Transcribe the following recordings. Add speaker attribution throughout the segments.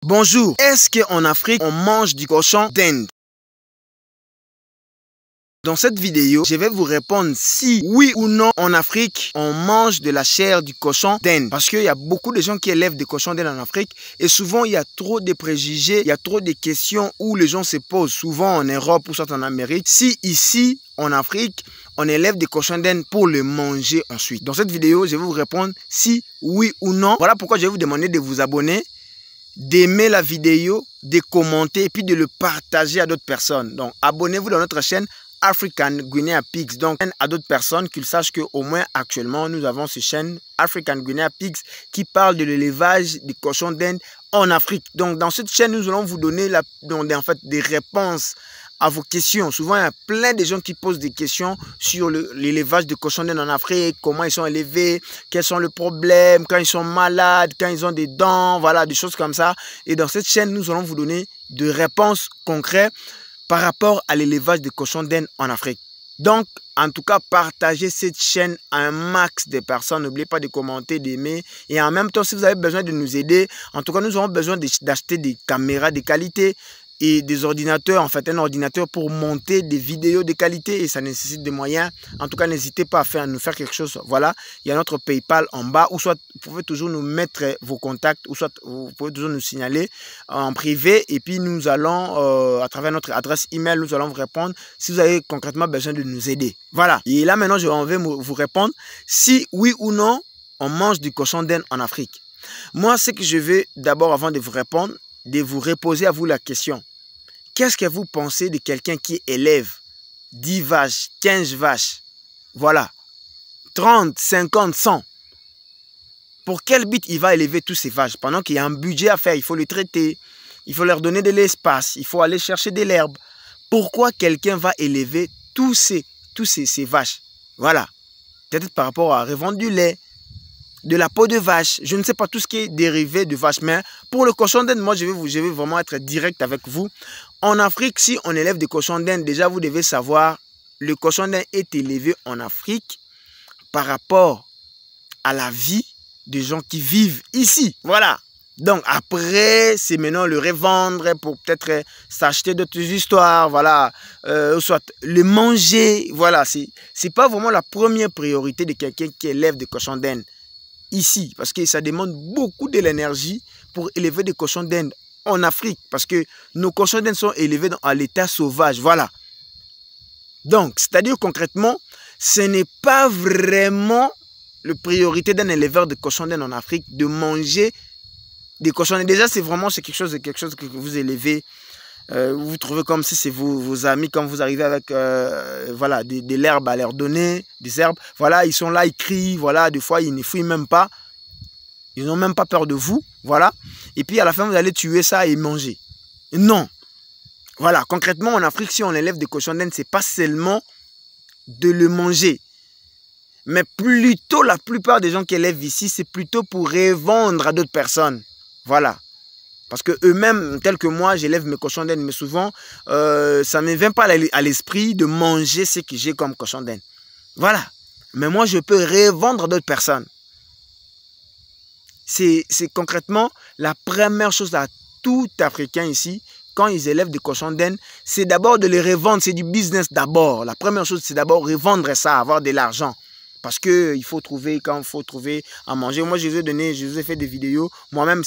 Speaker 1: Bonjour, est-ce qu'en Afrique, on mange du cochon d'Inde? Dans cette vidéo, je vais vous répondre si oui ou non en Afrique, on mange de la chair du cochon d'Inde. Parce qu'il y a beaucoup de gens qui élèvent des cochons d'Inde en Afrique et souvent il y a trop de préjugés, il y a trop de questions où les gens se posent, souvent en Europe ou soit en Amérique. Si ici, en Afrique, on élève des cochons d'Inde pour le manger ensuite. Dans cette vidéo, je vais vous répondre si oui ou non. Voilà pourquoi je vais vous demander de vous abonner, d'aimer la vidéo, de commenter et puis de le partager à d'autres personnes. Donc, abonnez-vous dans notre chaîne African Guinea Pigs. Donc, à d'autres personnes qu'ils sachent qu'au moins actuellement, nous avons cette chaîne African Guinea Pigs qui parle de l'élevage des cochons d'Inde en Afrique. Donc, dans cette chaîne, nous allons vous donner des réponses à vos questions. Souvent, il y a plein de gens qui posent des questions sur l'élevage de cochons d'Inde en Afrique, comment ils sont élevés, quels sont les problèmes, quand ils sont malades, quand ils ont des dents, voilà, des choses comme ça. Et dans cette chaîne, nous allons vous donner des réponses concrètes par rapport à l'élevage de cochons d'Inde en Afrique. Donc, en tout cas, partagez cette chaîne à un max de personnes. N'oubliez pas de commenter, d'aimer. Et en même temps, si vous avez besoin de nous aider, en tout cas, nous aurons besoin d'acheter des caméras de qualité et des ordinateurs, en fait un ordinateur pour monter des vidéos de qualité et ça nécessite des moyens. En tout cas, n'hésitez pas à nous faire quelque chose. Voilà, il y a notre PayPal en bas ou soit vous pouvez toujours nous mettre vos contacts ou soit vous pouvez toujours nous signaler en privé et puis nous allons, à travers notre adresse email, nous allons vous répondre si vous avez concrètement besoin de nous aider. Voilà, et là maintenant, je vais vous répondre si oui ou non on mange du cochon d'Inde en Afrique. Moi, ce que je veux d'abord, avant de vous répondre, de vous reposer à vous la question. Qu'est-ce que vous pensez de quelqu'un qui élève 10 vaches, 15 vaches, voilà, 30, 50, 100? Pour quel but il va élever tous ces vaches? Pendant qu'il y a un budget à faire, il faut les traiter, il faut leur donner de l'espace, il faut aller chercher de l'herbe. Pourquoi quelqu'un va élever tous ces vaches? Voilà, peut-être par rapport à revendre du lait, de la peau de vache, je ne sais pas tout ce qui est dérivé de vache, mais pour le cochon d'Inde, moi je vais vraiment être direct avec vous. En Afrique, si on élève des cochons d'Inde, déjà vous devez savoir, le cochon d'Inde est élevé en Afrique par rapport à la vie des gens qui vivent ici. Voilà. Donc après, c'est maintenant le revendre pour peut-être s'acheter d'autres histoires, voilà, soit le manger, voilà. C'est pas vraiment la première priorité de quelqu'un qui élève des cochons d'Inde ici, parce que ça demande beaucoup de l'énergie pour élever des cochons d'Inde en Afrique, parce que nos cochons d'Inde sont élevés à l'état sauvage, voilà. Donc, c'est-à-dire concrètement, ce n'est pas vraiment la priorité d'un éleveur de cochons d'Inde en Afrique de manger des cochons d'Inde. Déjà, c'est quelque chose que vous élevez. Vous trouvez comme si c'est vos amis, quand vous arrivez avec voilà, de l'herbe à leur donner, des herbes, voilà, ils sont là, ils crient, voilà, des fois ils ne fouillent même pas, ils n'ont même pas peur de vous, voilà, et puis à la fin vous allez tuer ça et manger. Non, voilà, concrètement en Afrique, si on élève des cochons d'Inde, c'est pas seulement de le manger, mais plutôt la plupart des gens qui élèvent ici, c'est plutôt pour revendre à d'autres personnes, voilà. Parce que eux-mêmes, tels que moi, j'élève mes cochons d'Inde, mais souvent, ça ne me vient pas à l'esprit de manger ce que j'ai comme cochon d'Inde. Voilà. Mais moi, je peux revendre à d'autres personnes. C'est concrètement la première chose à tout Africain ici, quand ils élèvent des cochons d'Inde, c'est d'abord de les revendre, c'est du business d'abord. La première chose, c'est d'abord revendre ça, avoir de l'argent. Parce qu'il faut trouver, quand il faut trouver à manger. Moi, je vous ai fait des vidéos. Moi-même,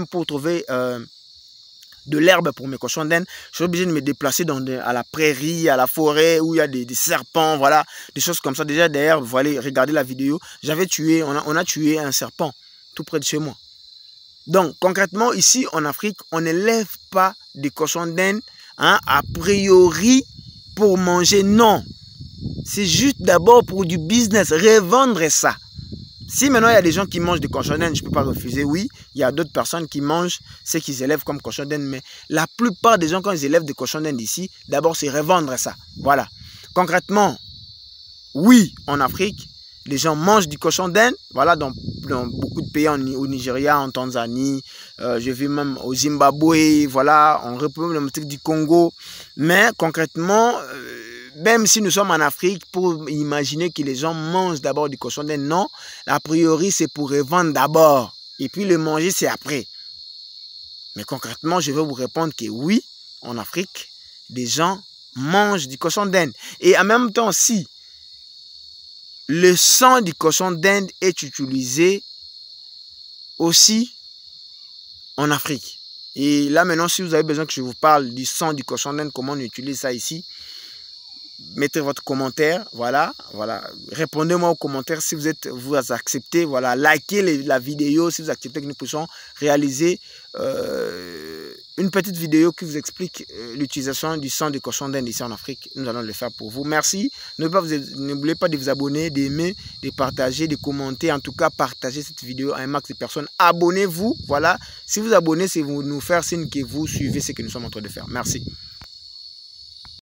Speaker 1: pour trouver de l'herbe pour mes cochons d'Inde, je suis obligé de me déplacer à la prairie, à la forêt, où il y a des serpents, voilà, des choses comme ça. Déjà, d'ailleurs, vous allez regarder la vidéo. On a tué un serpent tout près de chez moi. Donc, concrètement, ici, en Afrique, on n'élève pas des cochons d'Inde, hein, a priori, pour manger, non. C'est juste d'abord pour du business, revendre ça. Si maintenant il y a des gens qui mangent des cochons d'Inde, je ne peux pas refuser, oui. Il y a d'autres personnes qui mangent ce qu'ils élèvent comme cochons d'Inde, mais la plupart des gens, quand ils élèvent des cochons d'Inde ici, d'abord c'est revendre ça. Voilà. Concrètement, oui, en Afrique, les gens mangent du cochon d'Inde, voilà, dans beaucoup de pays, au Nigeria, en Tanzanie, je vis même au Zimbabwe, voilà, en République démocratique du Congo. Mais concrètement, même si nous sommes en Afrique, pour imaginer que les gens mangent d'abord du cochon d'Inde, non. A priori, c'est pour revendre d'abord. Et puis le manger, c'est après. Mais concrètement, je vais vous répondre que oui, en Afrique, des gens mangent du cochon d'Inde. Et en même temps, si le sang du cochon d'Inde est utilisé aussi en Afrique. Et là maintenant, si vous avez besoin que je vous parle du sang du cochon d'Inde, comment on utilise ça ici, mettez votre commentaire, voilà. Répondez-moi aux commentaires si vous acceptez, voilà, likez la vidéo si vous acceptez que nous puissions réaliser une petite vidéo qui vous explique l'utilisation du sang du cochon d'Inde ici en Afrique. Nous allons le faire pour vous. Merci. N'oubliez pas de vous abonner, d'aimer, de partager, de commenter. En tout cas, partagez cette vidéo à un max de personnes. Abonnez-vous, voilà. Si vous abonnez, c'est vous nous faire signe que vous suivez ce que nous sommes en train de faire. Merci.